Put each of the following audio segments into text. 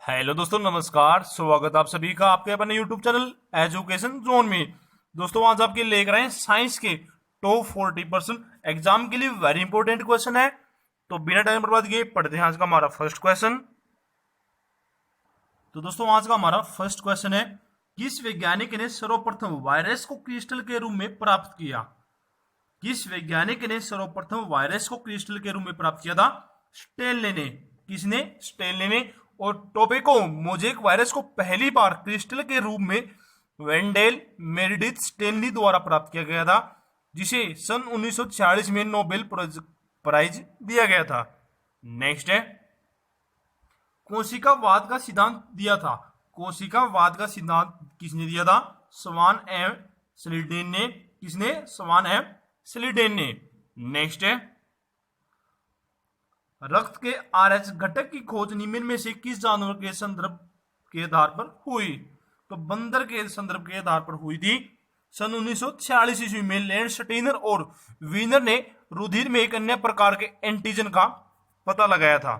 Hello दोस्तों, नमस्कार। स्वागत आप सभी का आपके अपने यूट्यूब चैनल एजुकेशन जोन में। दोस्तों, आज आपके लेकर आए साइंस के टॉप 40% एग्जाम के लिए वेरी इंपॉर्टेंट क्वेश्चन है। तो बिना टाइम बर्बाद किए पढ़ते हैं आज का हमारा फर्स्ट क्वेश्चन। तो दोस्तों, आज का हमारा फर्स्ट क्वेश्चन है, किस वैज्ञानिक ने सर्वप्रथम वायरस को क्रिस्टल के रूप में प्राप्त किया? किस वैज्ञानिक ने सर्वप्रथम वायरस को क्रिस्टल के रूप में प्राप्त किया था? स्टेनले ने। किसने? स्टेनले ने। और टोबैको मोजेक वायरस को पहली बार क्रिस्टल के रूप में वेंडेल मेरिडिथ स्टेनली द्वारा प्राप्त किया गया था, जिसे सन 1946 में नोबेल प्राइज दिया गया था। नेक्स्ट है, कोशिकावाद का सिद्धांत दिया था। कोशिकावाद का सिद्धांत किसने दिया था? स्वान एम स्लिडेन ने। किसने? स्वान एम स्लिडेन ने। नेक्स्ट है, रक्त के आरएच घटक की खोज निम्न में से किस जानवर के संदर्भ के आधार पर हुई? तो बंदर के संदर्भ के आधार पर हुई थी। सन 1946 ईस्वी में लैंडस्टीनर और वीनर ने रुधिर में एक अन्य प्रकार के एंटीजन का पता लगाया था।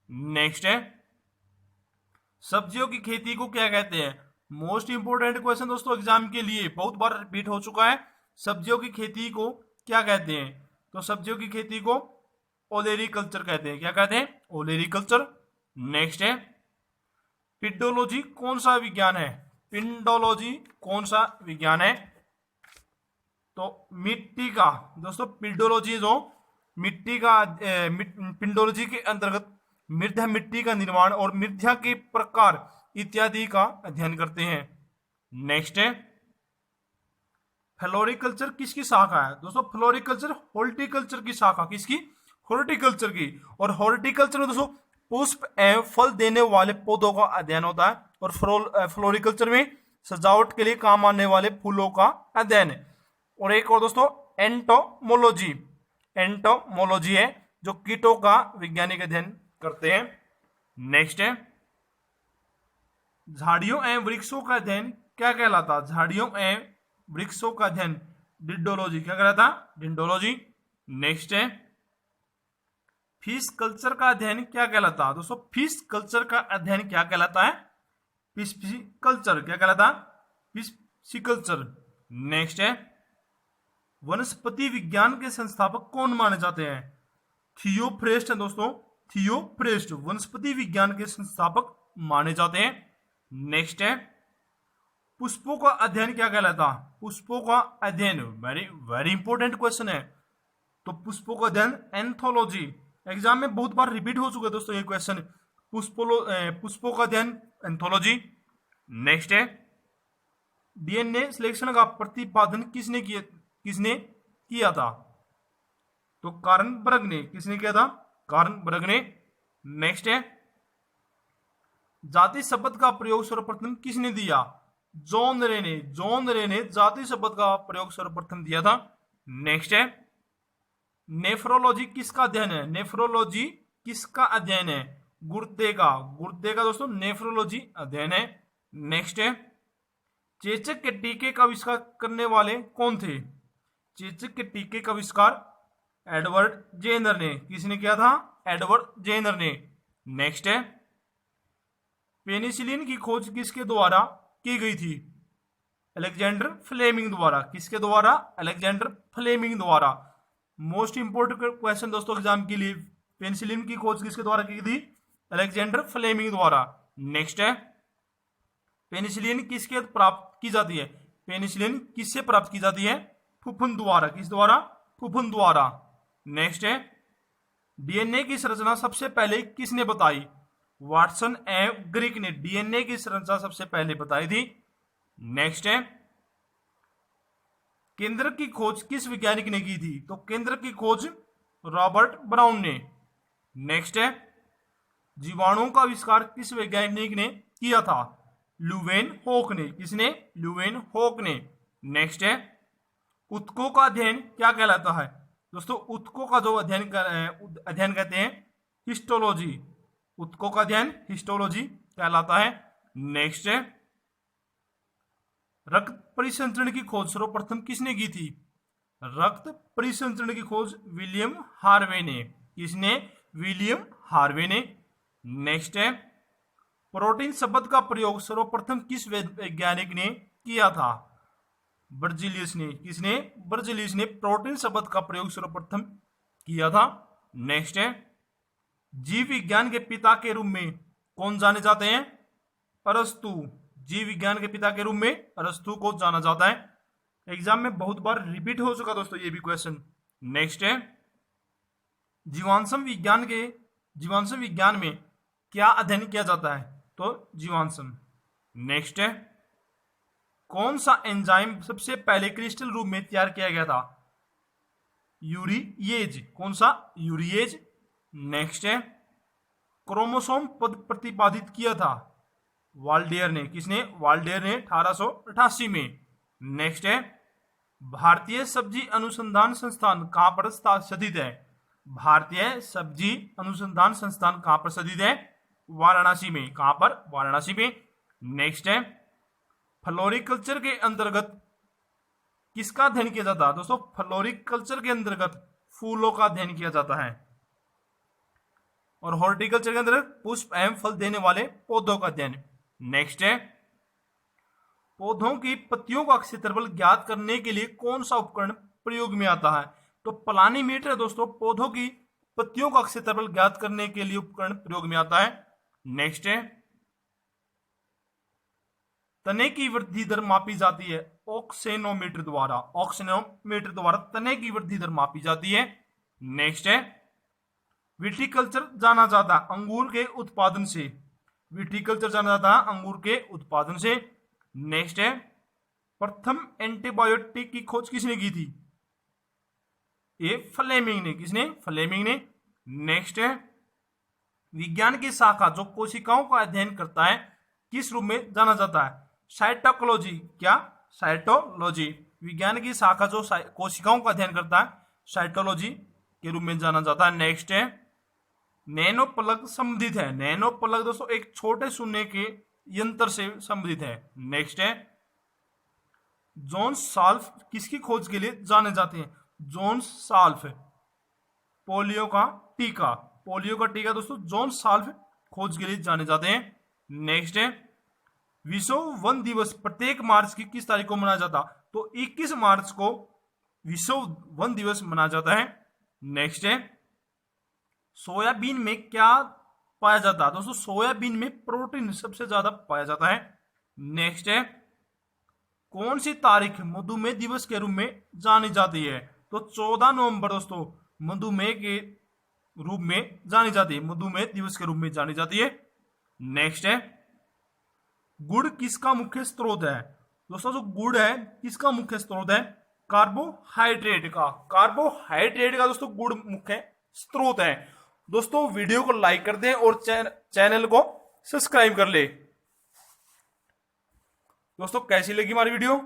नेक्स्ट है, सब्जियों की खेती को क्या कहते हैं? मोस्ट इंपोर्टेंट क्वेश्चन दोस्तों एग्जाम के लिए, बहुत बार रिपीट हो चुका है। सब्जियों की खेती को क्या कहते हैं? तो सब्जियों की खेती को ओलेरीकल्चर कहते हैं। क्या कहते हैं? ओलेरीकल्चर। नेक्स्ट है, पिंडोलॉजी कौन सा विज्ञान है? पिंडोलॉजी कौन सा विज्ञान है? तो मिट्टी का। दोस्तों, पिंडोलॉजी जो मिट्टी का पिंडोलॉजी के अंतर्गत मृदा मिट्टी का निर्माण और मृदा के प्रकार इत्यादि का अध्ययन करते हैं। नेक्स्ट है, फ्लोरिकल्चर किसकी शाखा है? दोस्तों, फ्लोरिकल्चर हॉर्टिकल्चर की शाखा। किसकी? हॉर्टिकल्चर की। और हॉर्टिकल्चर में दोस्तों पुष्प एवं फल देने वाले पौधों का अध्ययन होता है, और फ्लोरिकल्चर में सजावट के लिए काम आने वाले फूलों का अध्ययन है। और एक और दोस्तों एंटोमोलॉजी। एंटोमोलॉजी है जो कीटों का वैज्ञानिक अध्ययन करते हैं। नेक्स्ट है, झाड़ियों एवं वृक्षों का अध्ययन क्या कहलाता? झाड़ियों एवं वृक्षों का अध्ययन डिंडोलॉजी। क्या कहलाता? डिंडोलॉजी। नेक्स्ट है, फिश कल्चर का अध्ययन क्या कहलाता? दोस्तों, फिश कल्चर का अध्ययन क्या कहलाता है? पिस्सिकल्चर। क्या कहलाता? पिस्सिकल्चर। नेक्स्ट है, वनस्पति विज्ञान के संस्थापक कौन माने जाते हैं? थियोफ्रेस्ट है दोस्तों। थियोफ्रेस्ट वनस्पति विज्ञान के संस्थापक माने जाते हैं। नेक्स्ट है, पुष्पों का अध्ययन क्या कहलाता? पुष्पों का अध्ययन वेरी वेरी इंपॉर्टेंट क्वेश्चन है। तो पुष्पों का अध्ययन एंथोलॉजी। एग्जाम में बहुत बार रिपीट हो चुका है दोस्तों ये क्वेश्चन। पुष्पों का अध्ययन एंथोलॉजी। नेक्स्ट है, डीएनए सिलेक्शन का प्रतिपादन किसने किया था? तो कार्नबर्ग ने। किसने किया था? कार्नबर्ग ने। नेक्स्ट है, जाति शब्द का प्रयोग सर्वप्रथम किसने दिया? जॉन रे ने। जॉन रे ने जाति शब्द का प्रयोग सर्वप्रथम दिया था। नेक्स्ट है, नेफ्रोलॉजी किसका अध्ययन है? नेफ्रोलॉजी किसका अध्ययन है? गुर्दे का। गुर्दे का दोस्तों नेफ्रोलॉजी अध्ययन है। नेक्स्ट है, चेचक के टीके का आविष्कार करने वाले कौन थे? चेचक के टीके का आविष्कार एडवर्ड जेनर ने। किसने किया था? एडवर्ड जेनर ने। नेक्स्ट है, पेनिसिलिन की खोज किसके द्वारा की गई थी? अलेक्जेंडर फ्लेमिंग द्वारा। किसके द्वारा? अलेक्जेंडर फ्लेमिंग द्वारा। मोस्ट इंपोर्टेंट क्वेश्चन दोस्तों एग्जाम के लिए, पेनिसिलिन की खोज किसके द्वारा की गई थी? अलेक्जेंडर फ्लेमिंग द्वारा। नेक्स्ट है, पेनिसिलिन किसके प्राप्त की जाती है? पेनिसिलिन किससे प्राप्त की जाती है? फुफुन द्वारा। किस द्वारा? फुफुन द्वारा। नेक्स्ट है, डीएनए की संरचना सबसे पहले किसने बताई? वाटसन एवं ग्रिक ने डीएनए की संरचना सबसे पहले बताई थी। नेक्स्ट है, केंद्र की खोज किस वैज्ञानिक ने की थी? तो केंद्र की खोज रॉबर्ट ब्राउन ने। नेक्स्ट है, जीवाणुओं का आविष्कार किस वैज्ञानिक ने किया था? लुवेन होक ने। किसने? लुवेन होक ने। नेक्स्ट है, उत्कों का अध्ययन क्या कहलाता है? दोस्तों, उत्कों का जो अध्ययन कहते हैं हिस्टोलॉजी। उत्कों का अध्ययन हिस्टोलॉजी कहलाता है। नेक्स्ट है, रक्त परिसंचरण की खोज सर्वप्रथम किसने की थी? रक्त परिसंचरण की खोज विलियम हार्वे ने। किसने? विलियम हार्वे ने। नेक्स्ट है, प्रोटीन शब्द का प्रयोग सर्वप्रथम किस वैज्ञानिक ने किया था? बर्जीलियस ने। किसने? बर्जीलियस ने प्रोटीन शब्द का प्रयोग सर्वप्रथम किया था। नेक्स्ट है, जीव विज्ञान के पिता के रूप में कौन जाने जाते हैं? अरस्तु। जीव विज्ञान के पिता के रूप में अरस्तु को जाना जाता है। एग्जाम में बहुत बार रिपीट हो चुका दोस्तों ये भी क्वेश्चन। नेक्स्ट है, जीवाश्म विज्ञान में क्या अध्ययन किया जाता है? तो जीवाश्म। नेक्स्ट है, कौन सा एंजाइम सबसे पहले क्रिस्टल रूप में तैयार किया गया था? यूरिएज। कौन सा? यूरिएज। नेक्स्ट है, क्रोमोसोम पद प्रतिपादित किया था वाल्डेयर ने। किसने? वाल्डेयर ने 1888 में। नेक्स्ट है, भारतीय सब्जी अनुसंधान संस्थान कहां पर स्थित है? भारतीय सब्जी अनुसंधान संस्थान कहां पर स्थित है? वाराणसी में। कहां पर? वाराणसी में। नेक्स्ट है, फ्लोरिकल्चर के अंतर्गत किसका अध्ययन किया जाता है? दोस्तों फ्लोरिकल्चर के अंतर्गत फूलों का अध्ययन किया जाता है। और हॉर्टिकल्चर के अंतर्गत पुष्प एवं फल देने वाले पौधों का अध्ययन। नेक्स्ट है, पौधों की पत्तियों का क्षेत्रफल ज्ञात करने के लिए कौन सा उपकरण प्रयोग में आता है? तो प्लानीमीटर दोस्तों पौधों की पत्तियों का क्षेत्रफल ज्ञात करने के लिए उपकरण प्रयोग में आता है। नेक्स्ट है, तने की वृद्धि दर मापी जाती है ऑक्सेनोमीटर द्वारा। ऑक्सेनोमीटर द्वारा तने की वृद्धि दर मापी जाती है। नेक्स्ट है, विटीकल्चर जाना जाता है अंगूर के उत्पादन से। विटीकल्चर जाना जाता है अंगूर के उत्पादन से। नेक्स्ट है, प्रथम एंटीबायोटिक की खोज किसने की थी? ये फ्लेमिंग ने। किसने? फ्लेमिंग ने। नेक्स्ट है, विज्ञान की शाखा जो कोशिकाओं का अध्ययन करता है किस रूप में जाना जाता है? साइटोलॉजी। क्या? साइटोलॉजी। विज्ञान की शाखा जो कोशिकाओं का अध्ययन करता है साइटोलॉजी के रूप में जाना जाता है। नेक्स्ट है, नैनो प्लग संबंधित है। नैनो प्लग दोस्तों एक छोटे सुनने के यंत्र से संबंधित है। नेक्स्ट है, जॉन साल्फ किसकी खोज के लिए जाने जाते हैं? जॉन साल्फ पोलियो का टीका। पोलियो का टीका दोस्तों जॉन साल्फ खोज के लिए जाने जाते हैं। नेक्स्ट है, विश्व वन दिवस प्रत्येक मार्च की किस तारीख को मनाया जाता? तो 21 मार्च को विश्व वन दिवस मनाया जाता है। नेक्स्ट है, सोयाबीन में क्या पाया जाता है? दोस्तों सोयाबीन में प्रोटीन सबसे ज्यादा पाया जाता है। नेक्स्ट है, कौन सी तारीख मधुमेह दिवस के रूप में जानी जाती है? तो 14 नवंबर दोस्तों मधुमेह के रूप में जानी जाती है। मधुमेह दिवस के रूप में जानी जाती है। नेक्स्ट है, गुड़ किसका मुख्य स्रोत है? दोस्तों जो गुड़ है किसका मुख्य स्रोत है? कार्बोहाइड्रेट का। कार्बोहाइड्रेट का दोस्तों गुड़ मुख्य स्रोत है। दोस्तों वीडियो को लाइक कर दें और चैनल को सब्सक्राइब कर ले। दोस्तों कैसी लगी हमारी वीडियो?